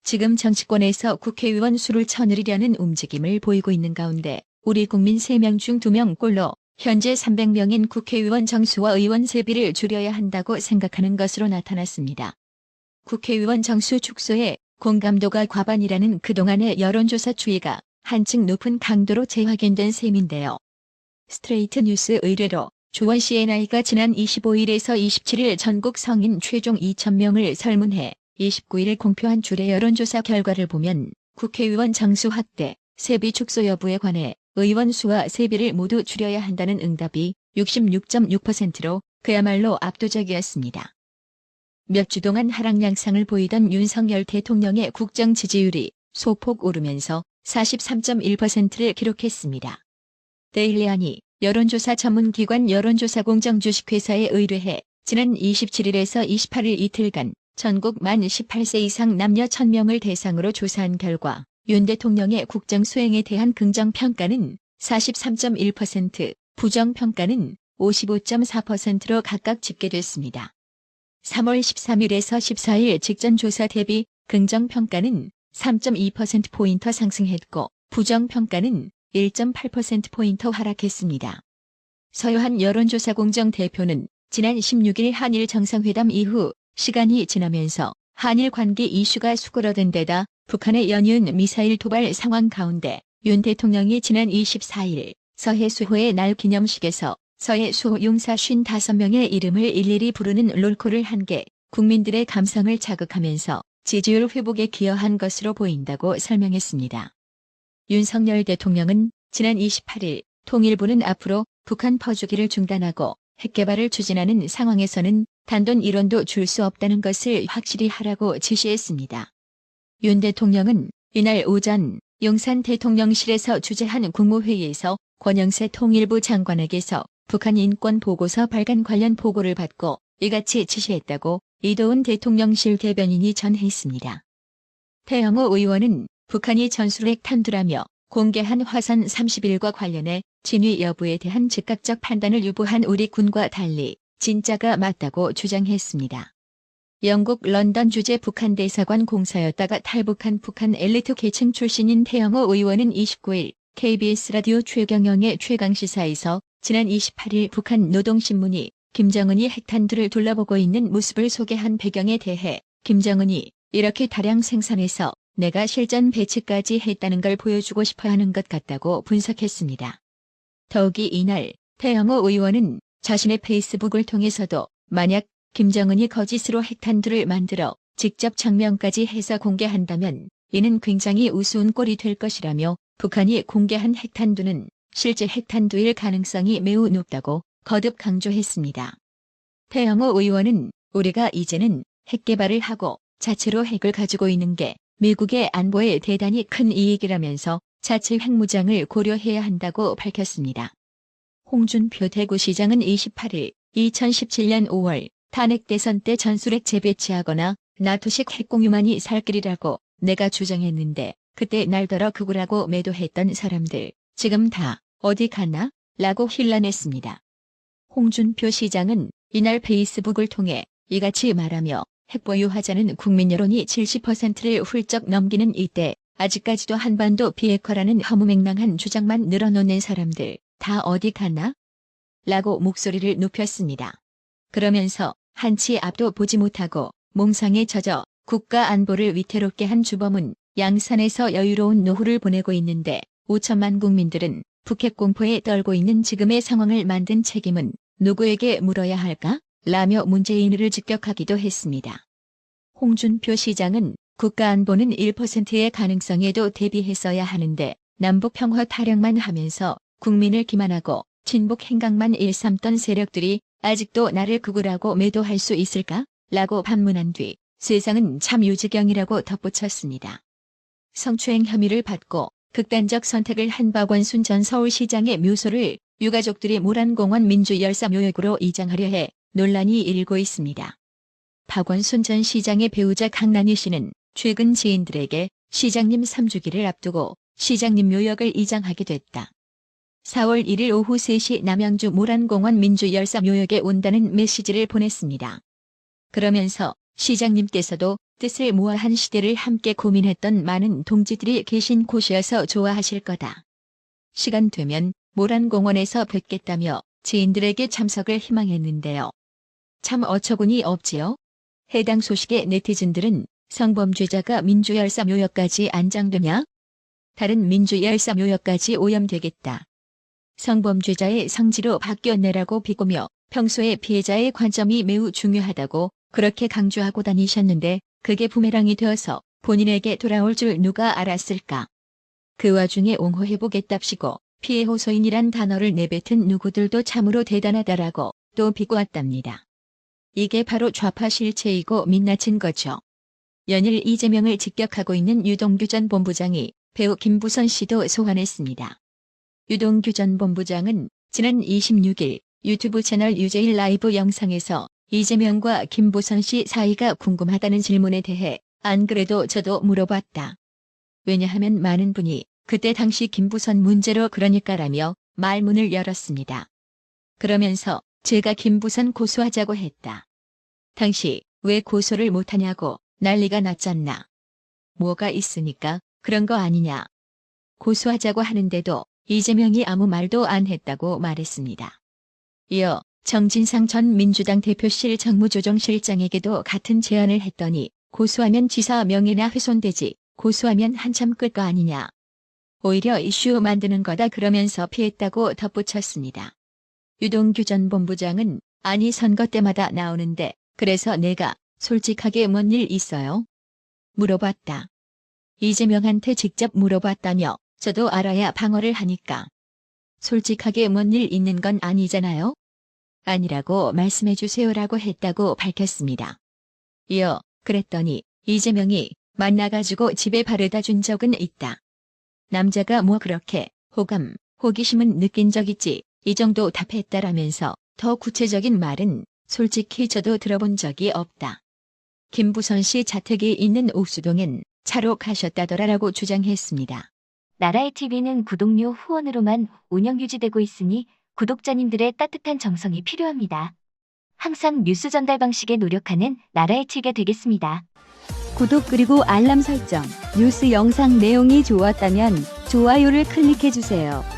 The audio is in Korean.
지금 정치권에서 국회의원 수를 쳐늘리려는 움직임을 보이고 있는 가운데 우리 국민 3명 중 2명꼴로 현재 300명인 국회의원 정수와 의원 세비를 줄여야 한다고 생각하는 것으로 나타났습니다. 국회의원 정수 축소에 공감도가 과반이라는 그동안의 여론조사 추이가 한층 높은 강도로 재확인된 셈인데요. 스트레이트 뉴스 의뢰로 조원 CNI가 지난 25일에서 27일 전국 성인 최종 2,000명을 설문해 29일 공표한 주례 여론조사 결과를 보면 국회의원 정수 확대, 세비 축소 여부에 관해 의원 수와 세비를 모두 줄여야 한다는 응답이 66.6%로 그야말로 압도적이었습니다. 몇 주 동안 하락 양상을 보이던 윤석열 대통령의 국정 지지율이 소폭 오르면서 43.1%를 기록했습니다. 데일리안이 여론조사 전문기관 여론조사공정주식회사에 의뢰해 지난 27일에서 28일 이틀간 전국 만 18세 이상 남녀 1,000명을 대상으로 조사한 결과 윤 대통령의 국정 수행에 대한 긍정평가는 43.1%, 부정평가는 55.4%로 각각 집계됐습니다. 3월 13일에서 14일 직전 조사 대비 긍정평가는 3.2%포인트 상승했고 부정평가는 1.8%포인트 하락했습니다. 서요한 여론조사공정 대표는 지난 16일 한일 정상회담 이후 시간이 지나면서 한일 관계 이슈가 수그러든 데다 북한의 연이은 미사일 도발 상황 가운데 윤 대통령이 지난 24일 서해 수호의 날 기념식에서 서해 수호 용사 55명의 이름을 일일이 부르는 롤콜을 한 게 국민들의 감성을 자극하면서 지지율 회복에 기여한 것으로 보인다고 설명했습니다. 윤석열 대통령은 지난 28일 통일부는 앞으로 북한 퍼주기를 중단하고 핵개발을 추진하는 상황에서는 단돈 1원도 줄 수 없다는 것을 확실히 하라고 지시했습니다. 윤 대통령은 이날 오전 용산 대통령실에서 주재한 국무회의에서 권영세 통일부 장관에게서 북한 인권 보고서 발간 관련 보고를 받고 이같이 지시했다고 이도운 대통령실 대변인이 전했습니다. 태영호 의원은 북한이 전술핵 탄두라며 공개한 화산 30일과 관련해 진위 여부에 대한 즉각적 판단을 유보한 우리 군과 달리 진짜가 맞다고 주장했습니다. 영국 런던 주재 북한 대사관 공사였다가 탈북한 북한 엘리트 계층 출신인 태영호 의원은 29일 KBS 라디오 최경영의 최강시사에서 지난 28일 북한 노동신문이 김정은이 핵탄두를 둘러보고 있는 모습을 소개한 배경에 대해 김정은이 이렇게 다량 생산해서 내가 실전 배치까지 했다는 걸 보여주고 싶어하는 것 같다고 분석했습니다. 더욱이 이날 태영호 의원은 자신의 페이스북을 통해서도 만약 김정은이 거짓으로 핵탄두를 만들어 직접 장면까지 해서 공개한다면 이는 굉장히 우스운 꼴이 될 것이라며 북한이 공개한 핵탄두는 실제 핵탄두일 가능성이 매우 높다고 거듭 강조했습니다. 태영호 의원은 우리가 이제는 핵개발을 하고 자체로 핵을 가지고 있는 게 미국의 안보에 대단히 큰 이익이라면서 자체 핵무장을 고려해야 한다고 밝혔습니다. 홍준표 대구시장은 28일 2017년 5월 탄핵 대선 때 전술핵 재배치하거나 나토식 핵공유만이 살 길이라고 내가 주장했는데 그때 날더러 극우라고 매도했던 사람들 지금 다 어디 갔나? 라고 힐난했습니다. 홍준표 시장은 이날 페이스북을 통해 이같이 말하며 핵보유하자는 국민 여론이 70%를 훌쩍 넘기는 이때 아직까지도 한반도 비핵화라는 허무맹랑한 주장만 늘어놓는 사람들 다 어디 갔나? 라고 목소리를 높였습니다. 그러면서 한치 앞도 보지 못하고 몽상에 젖어 국가 안보를 위태롭게 한 주범은 양산에서 여유로운 노후를 보내고 있는데 5천만 국민들은 북핵 공포에 떨고 있는 지금의 상황을 만든 책임은 누구에게 물어야 할까? 라며 문재인을 직격하기도 했습니다. 홍준표 시장은 국가안보는 1%의 가능성에도 대비했어야 하는데 남북평화 타령만 하면서 국민을 기만하고 친북 행각만 일삼던 세력들이 아직도 나를 극우라고 매도할 수 있을까? 라고 반문한 뒤 세상은 참 유지경이라고 덧붙였습니다. 성추행 혐의를 받고 극단적 선택을 한 박원순 전 서울시장의 묘소를 유가족들이 모란공원 민주열사묘역으로 이장하려 해 논란이 일고 있습니다. 박원순 전 시장의 배우자 강란희 씨는 최근 지인들에게 시장님 3주기를 앞두고 시장님 묘역을 이장하게 됐다. 4월 1일 오후 3시 남양주 모란공원 민주열사묘역에 온다는 메시지를 보냈습니다. 그러면서 시장님께서도 뜻을 모아 한 시대를 함께 고민했던 많은 동지들이 계신 곳이어서 좋아하실 거다. 시간 되면 모란공원에서 뵙겠다며 지인들에게 참석을 희망했는데요. 참 어처구니 없지요? 해당 소식에 네티즌들은 성범죄자가 민주열사묘역까지 안장되냐? 다른 민주열사묘역까지 오염되겠다. 성범죄자의 성지로 바뀌었네라고 비꼬며 평소에 피해자의 관점이 매우 중요하다고 그렇게 강조하고 다니셨는데 그게 부메랑이 되어서 본인에게 돌아올 줄 누가 알았을까? 그 와중에 옹호해보겠답시고 피해 호소인이란 단어를 내뱉은 누구들도 참으로 대단하다라고 또 비꼬았답니다. 이게 바로 좌파 실체이고 민낯인 거죠. 연일 이재명을 직격하고 있는 유동규 전 본부장이 배우 김부선 씨도 소환했습니다. 유동규 전 본부장은 지난 26일 유튜브 채널 유재일 라이브 영상에서 이재명과 김부선 씨 사이가 궁금하다는 질문에 대해 안 그래도 저도 물어봤다. 왜냐하면 많은 분이 그때 당시 김부선 문제로 그러니까라며 말문을 열었습니다. 그러면서 제가 김부선 고소하자고 했다. 당시 왜 고소를 못하냐고 난리가 났잖나. 뭐가 있으니까 그런 거 아니냐. 고소하자고 하는데도 이재명이 아무 말도 안 했다고 말했습니다. 이어 정진상 전 민주당 대표실 정무조정실장에게도 같은 제안을 했더니 고소하면 지사 명예나 훼손되지 고소하면 한참 끌 거 아니냐. 오히려 이슈 만드는 거다 그러면서 피했다고 덧붙였습니다. 유동규 전 본부장은 아니 선거 때마다 나오는데 그래서 내가 솔직하게 뭔 일 있어요? 물어봤다. 이재명한테 직접 물어봤다며 저도 알아야 방어를 하니까. 솔직하게 뭔 일 있는 건 아니잖아요? 아니라고 말씀해 주세요라고 했다고 밝혔습니다. 이어 그랬더니 이재명이 만나가지고 집에 바래다 준 적은 있다. 남자가 뭐 그렇게 호기심은 느낀 적 있지 이 정도 답했다라면서 더 구체적인 말은 솔직히 저도 들어본 적이 없다. 김부선 씨 자택이 있는 옥수동엔 차로 가셨다더라라고 주장했습니다. 나라의 TV는 구독료 후원으로만 운영 유지되고 있으니 구독자님들의 따뜻한 정성이 필요합니다. 항상 뉴스 전달 방식에 노력하는 나라의 TV가 되겠습니다. 구독 그리고 알람 설정, 뉴스 영상 내용이 좋았다면 좋아요를 클릭해주세요.